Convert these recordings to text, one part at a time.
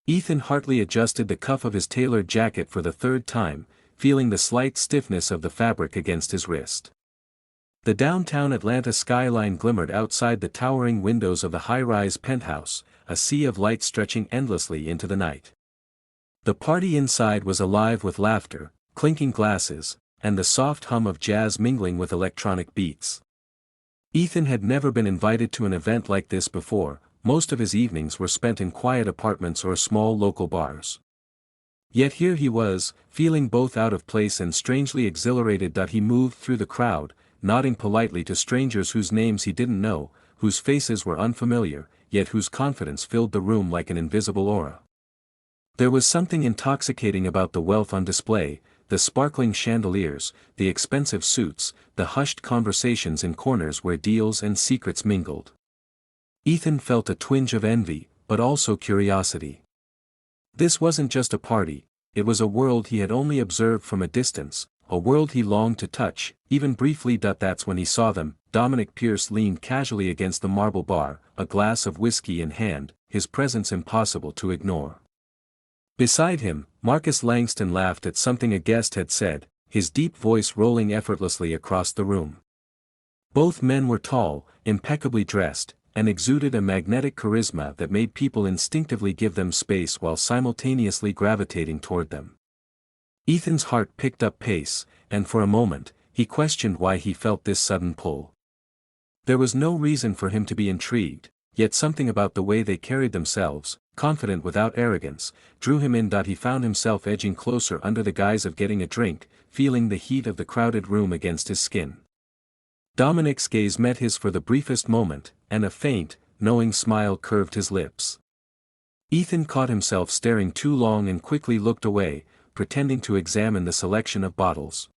Ethan Hartley adjusted the cuff of his tailored jacket for the third time, feeling the slight stiffness of the fabric against his wrist. The downtown Atlanta skyline glimmered outside the towering windows of the high-rise penthouse, a sea of light stretching endlessly into the night. The party inside was alive with laughter, clinking glasses, and the soft hum of jazz mingling with electronic beats. Ethan had never been invited to an event like this before. Most of his evenings were spent in quiet apartments or small local bars. Yet here he was, feeling both out of place and strangely exhilarated. He moved through the crowd, nodding politely to strangers whose names he didn't know, whose faces were unfamiliar, yet whose confidence filled the room like an invisible aura. There was something intoxicating about the wealth on display, the sparkling chandeliers, the expensive suits, the hushed conversations in corners where deals and secrets mingled. Ethan felt a twinge of envy, but also curiosity. This wasn't just a party, it was a world he had only observed from a distance, a world he longed to touch, even briefly. That's when he saw them. Dominic Pierce leaned casually against the marble bar, a glass of whiskey in hand, his presence impossible to ignore. Beside him, Marcus Langston laughed at something a guest had said, his deep voice rolling effortlessly across the room. Both men were tall, impeccably dressed, and exuded a magnetic charisma that made people instinctively give them space while simultaneously gravitating toward them. Ethan's heart picked up pace, and for a moment, he questioned why he felt this sudden pull. There was no reason for him to be intrigued, yet something about the way they carried themselves, confident without arrogance, drew him in. He found himself edging closer under the guise of getting a drink, feeling the heat of the crowded room against his skin. Dominic's gaze met his for the briefest moment, and a faint, knowing smile curved his lips. Ethan caught himself staring too long and quickly looked away, pretending to examine the selection of bottles.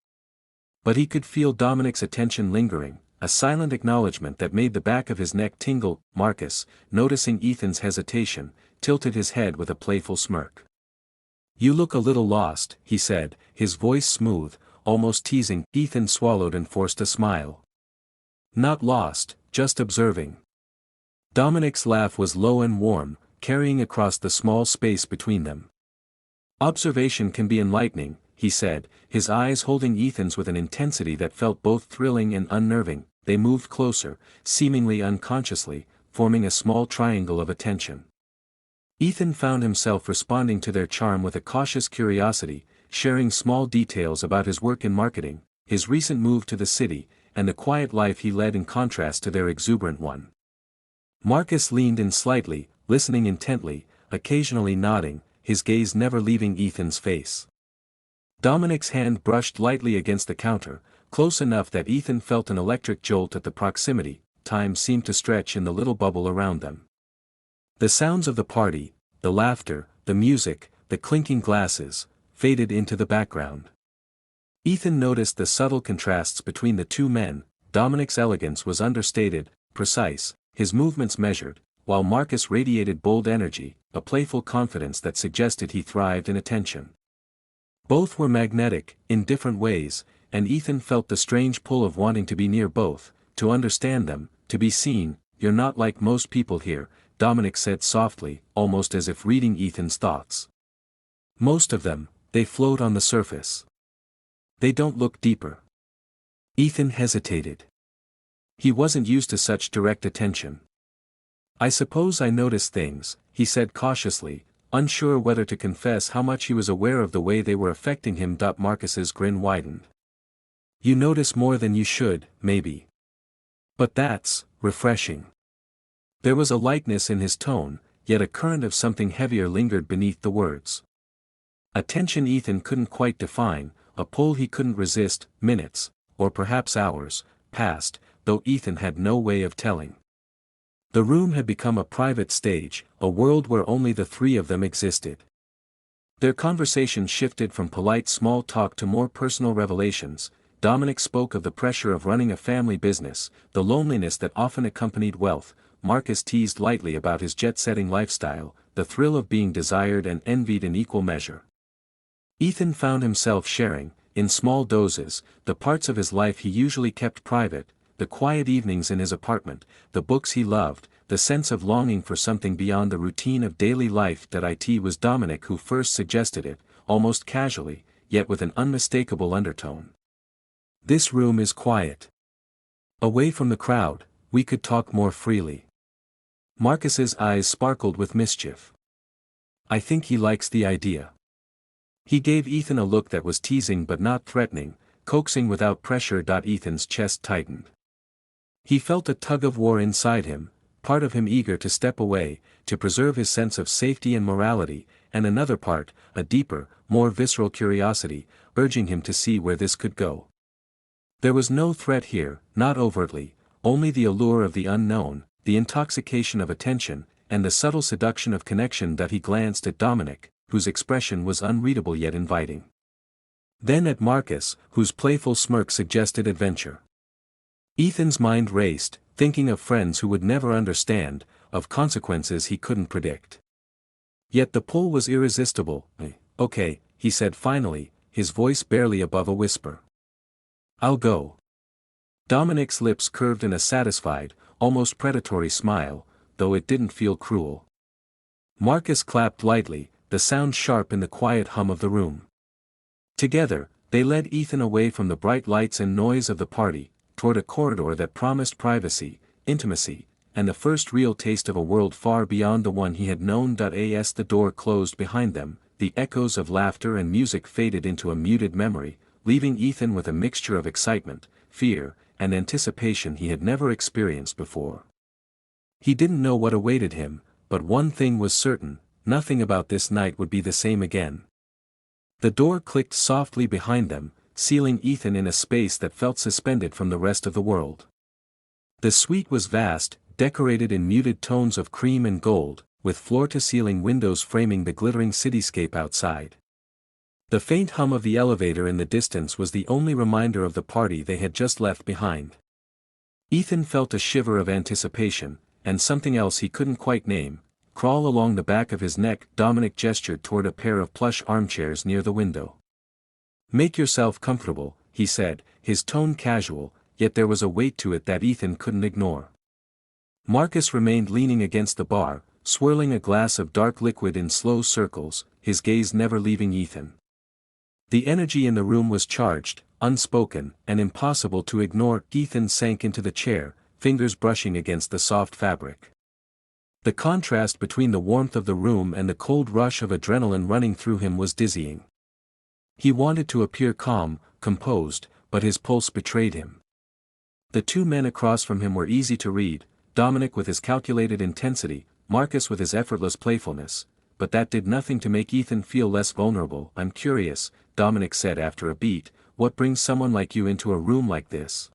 But he could feel Dominic's attention lingering, a silent acknowledgement that made the back of his neck tingle. Marcus, noticing Ethan's hesitation, tilted his head with a playful smirk. "You look a little lost," he said, his voice smooth, almost teasing. Ethan swallowed and forced a smile. "Not lost, just observing." Dominic's laugh was low and warm, carrying across the small space between them. "Observation can be enlightening," he said, his eyes holding Ethan's with an intensity that felt both thrilling and unnerving. They moved closer, seemingly unconsciously, forming a small triangle of attention. Ethan found himself responding to their charm with a cautious curiosity, sharing small details about his work in marketing, his recent move to the city, and the quiet life he led in contrast to their exuberant one. Marcus leaned in slightly, listening intently, occasionally nodding, his gaze never leaving Ethan's face. Dominic's hand brushed lightly against the counter, close enough that Ethan felt an electric jolt at the proximity. Time seemed to stretch in the little bubble around them. The sounds of the party, the laughter, the music, the clinking glasses, faded into the background. Ethan noticed the subtle contrasts between the two men. Dominic's elegance was understated, precise, his movements measured, while Marcus radiated bold energy, a playful confidence that suggested he thrived in attention. Both were magnetic, in different ways, and Ethan felt the strange pull of wanting to be near both, to understand them, to be seen. "You're not like most people here," Dominic said softly, almost as if reading Ethan's thoughts. "Most of them, they float on the surface. They don't look deeper." Ethan hesitated. He wasn't used to such direct attention. "I suppose I notice things," he said cautiously, unsure whether to confess how much he was aware of the way they were affecting him. Marcus's grin widened. "You notice more than you should, maybe. But that's refreshing." There was a lightness in his tone, yet a current of something heavier lingered beneath the words. A tension Ethan couldn't quite define, a pull he couldn't resist. Minutes, or perhaps hours, passed, though Ethan had no way of telling. The room had become a private stage, a world where only the three of them existed. Their conversation shifted from polite small talk to more personal revelations. Dominic spoke of the pressure of running a family business, the loneliness that often accompanied wealth. Marcus teased lightly about his jet-setting lifestyle, the thrill of being desired and envied in equal measure. Ethan found himself sharing, in small doses, the parts of his life he usually kept private, the quiet evenings in his apartment, the books he loved, the sense of longing for something beyond the routine of daily life. It was Dominic who first suggested it, almost casually, yet with an unmistakable undertone. "This room is quiet. Away from the crowd, we could talk more freely." Marcus's eyes sparkled with mischief. "I think he likes the idea." He gave Ethan a look that was teasing but not threatening, coaxing without pressure. Ethan's chest tightened. He felt a tug-of-war inside him, part of him eager to step away, to preserve his sense of safety and morality, and another part, a deeper, more visceral curiosity, urging him to see where this could go. There was no threat here, not overtly, only the allure of the unknown, the intoxication of attention, and the subtle seduction of connection. He glanced at Dominic, whose expression was unreadable yet inviting. Then at Marcus, whose playful smirk suggested adventure. Ethan's mind raced, thinking of friends who would never understand, of consequences he couldn't predict. Yet the pull was irresistible. "Okay," he said finally, his voice barely above a whisper. "I'll go." Dominic's lips curved in a satisfied, almost predatory smile, though it didn't feel cruel. Marcus clapped lightly, the sound sharp in the quiet hum of the room. Together, they led Ethan away from the bright lights and noise of the party, toward a corridor that promised privacy, intimacy, and the first real taste of a world far beyond the one he had known. As the door closed behind them, the echoes of laughter and music faded into a muted memory, leaving Ethan with a mixture of excitement, fear, and anticipation he had never experienced before. He didn't know what awaited him, but one thing was certain: nothing about this night would be the same again. The door clicked softly behind them, sealing Ethan in a space that felt suspended from the rest of the world. The suite was vast, decorated in muted tones of cream and gold, with floor-to-ceiling windows framing the glittering cityscape outside. The faint hum of the elevator in the distance was the only reminder of the party they had just left behind. Ethan felt a shiver of anticipation, and something else he couldn't quite name, crawl along the back of his neck. Dominic gestured toward a pair of plush armchairs near the window. "Make yourself comfortable," he said, his tone casual, yet there was a weight to it that Ethan couldn't ignore. Marcus remained leaning against the bar, swirling a glass of dark liquid in slow circles, his gaze never leaving Ethan. The energy in the room was charged, unspoken, and impossible to ignore. Ethan sank into the chair, fingers brushing against the soft fabric. The contrast between the warmth of the room and the cold rush of adrenaline running through him was dizzying. He wanted to appear calm, composed, but his pulse betrayed him. The two men across from him were easy to read, Dominic with his calculated intensity, Marcus with his effortless playfulness, but that did nothing to make Ethan feel less vulnerable. "I'm curious," Dominic said after a beat, "what brings someone like you into a room like this?"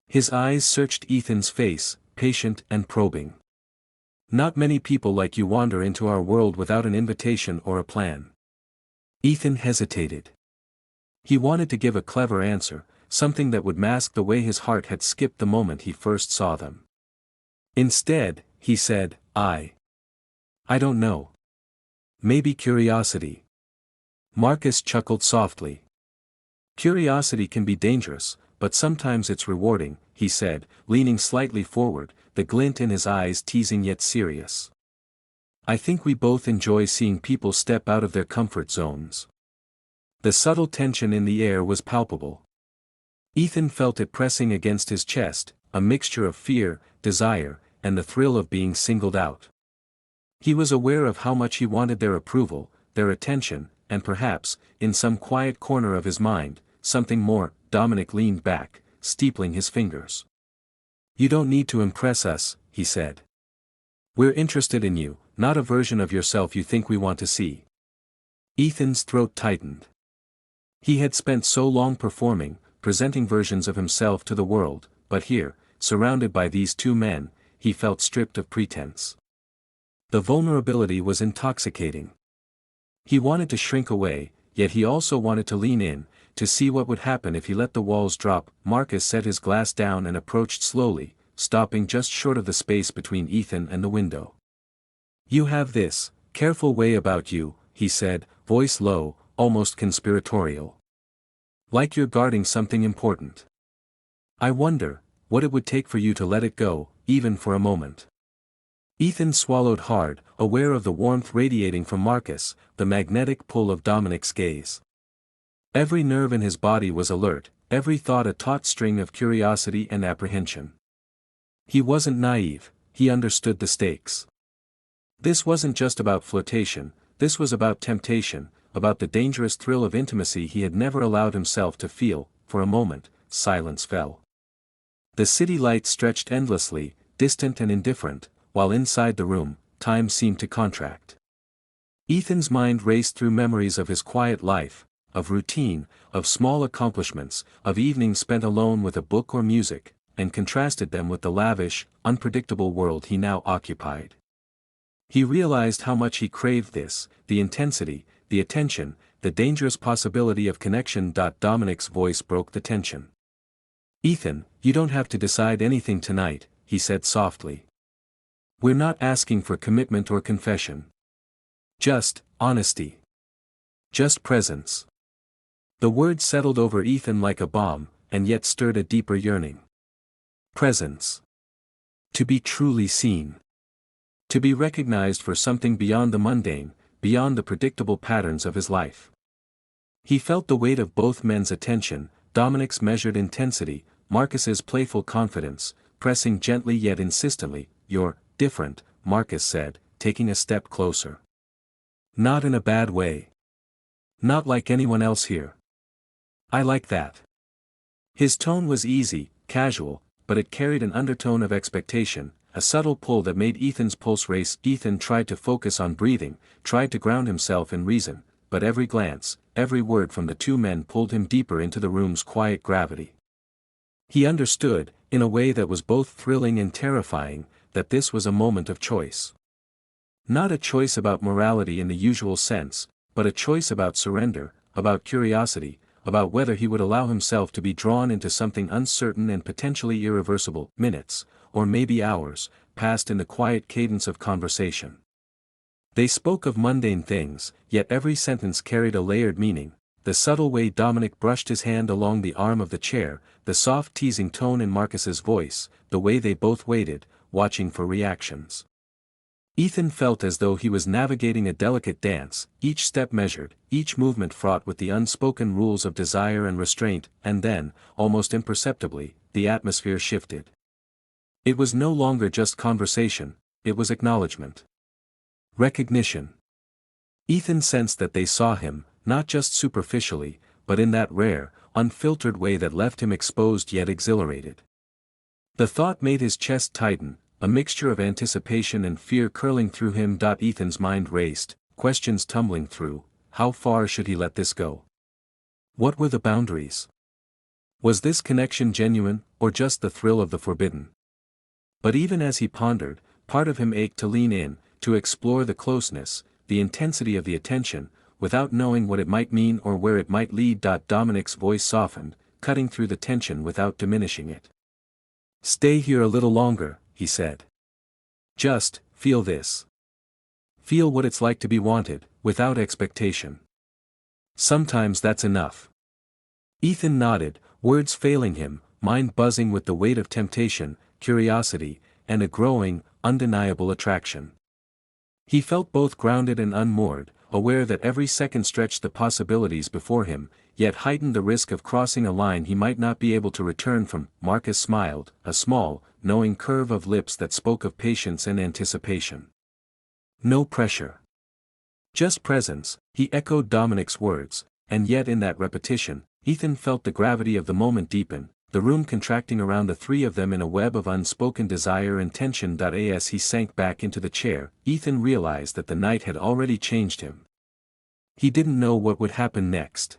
His eyes searched Ethan's face, patient and probing. "Not many people like you wander into our world without an invitation or a plan." Ethan hesitated. He wanted to give a clever answer, something that would mask the way his heart had skipped the moment he first saw them. Instead, he said, I don't know. Maybe curiosity." Marcus chuckled softly. "Curiosity can be dangerous, but sometimes it's rewarding," he said, leaning slightly forward, the glint in his eyes teasing yet serious. "I think we both enjoy seeing people step out of their comfort zones." The subtle tension in the air was palpable. Ethan felt it pressing against his chest, a mixture of fear, desire, and the thrill of being singled out. He was aware of how much he wanted their approval, their attention, and perhaps, in some quiet corner of his mind, something more. Dominic leaned back, steepling his fingers. "You don't need to impress us," he said. "We're interested in you, not a version of yourself you think we want to see." Ethan's throat tightened. He had spent so long performing, presenting versions of himself to the world, but here, surrounded by these two men, he felt stripped of pretense. The vulnerability was intoxicating. He wanted to shrink away, yet he also wanted to lean in, to see what would happen if he let the walls drop. Marcus set his glass down and approached slowly, stopping just short of the space between Ethan and the window. "You have this careful way about you," he said, voice low, almost conspiratorial. "Like you're guarding something important. I wonder what it would take for you to let it go, even for a moment." Ethan swallowed hard, aware of the warmth radiating from Marcus, the magnetic pull of Dominic's gaze. Every nerve in his body was alert, every thought a taut string of curiosity and apprehension. He wasn't naive, he understood the stakes. This wasn't just about flirtation, this was about temptation, about the dangerous thrill of intimacy he had never allowed himself to feel. For a moment, silence fell. The city lights stretched endlessly, distant and indifferent, while inside the room, time seemed to contract. Ethan's mind raced through memories of his quiet life, of routine, of small accomplishments, of evenings spent alone with a book or music, and contrasted them with the lavish, unpredictable world he now occupied. He realized how much he craved this, the intensity, the attention, the dangerous possibility of connection. Dominic's voice broke the tension. "Ethan, you don't have to decide anything tonight," he said softly. "We're not asking for commitment or confession. Just honesty. Just presence." The word settled over Ethan like a bomb, and yet stirred a deeper yearning. Presence. To be truly seen. To be recognized for something beyond the mundane, beyond the predictable patterns of his life. He felt the weight of both men's attention, Dominic's measured intensity, Marcus's playful confidence, pressing gently yet insistently. "You're different," Marcus said, taking a step closer. "Not in a bad way. Not like anyone else here. I like that." His tone was easy, casual, but it carried an undertone of expectation, a subtle pull that made Ethan's pulse race. Ethan tried to focus on breathing, tried to ground himself in reason, but every glance, every word from the two men pulled him deeper into the room's quiet gravity. He understood, in a way that was both thrilling and terrifying, that this was a moment of choice. Not a choice about morality in the usual sense, but a choice about surrender, about curiosity, about whether he would allow himself to be drawn into something uncertain and potentially irreversible. Minutes, or maybe hours, passed in the quiet cadence of conversation. They spoke of mundane things, yet every sentence carried a layered meaning. The subtle way Dominic brushed his hand along the arm of the chair, the soft teasing tone in Marcus's voice, the way they both waited, watching for reactions. Ethan felt as though he was navigating a delicate dance, each step measured, each movement fraught with the unspoken rules of desire and restraint, and then, almost imperceptibly, the atmosphere shifted. It was no longer just conversation, it was acknowledgement. Recognition. Ethan sensed that they saw him, not just superficially, but in that rare, unfiltered way that left him exposed yet exhilarated. The thought made his chest tighten, a mixture of anticipation and fear curling through him. Ethan's mind raced, questions tumbling through. How far should he let this go? What were the boundaries? Was this connection genuine, or just the thrill of the forbidden? But even as he pondered, part of him ached to lean in, to explore the closeness, the intensity of the attention, without knowing what it might mean or where it might lead. Dominic's voice softened, cutting through the tension without diminishing it. "Stay here a little longer," he said. "Just, feel this. Feel what it's like to be wanted, without expectation. Sometimes that's enough." Ethan nodded, words failing him, mind buzzing with the weight of temptation, curiosity, and a growing, undeniable attraction. He felt both grounded and unmoored, aware that every second stretched the possibilities before him, yet heightened the risk of crossing a line he might not be able to return from. Marcus smiled, a small, knowing curve of lips that spoke of patience and anticipation. "No pressure. Just presence," he echoed Dominic's words, and yet in that repetition, Ethan felt the gravity of the moment deepen, the room contracting around the three of them in a web of unspoken desire and tension. As he sank back into the chair, Ethan realized that the night had already changed him. He didn't know what would happen next.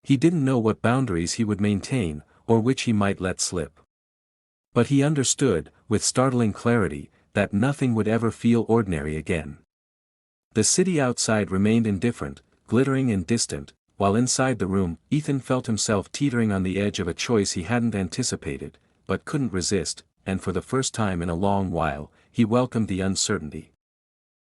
He didn't know what boundaries he would maintain, or which he might let slip. But he understood, with startling clarity, that nothing would ever feel ordinary again. The city outside remained indifferent, glittering and distant, while inside the room, Ethan felt himself teetering on the edge of a choice he hadn't anticipated, but couldn't resist, and for the first time in a long while, he welcomed the uncertainty.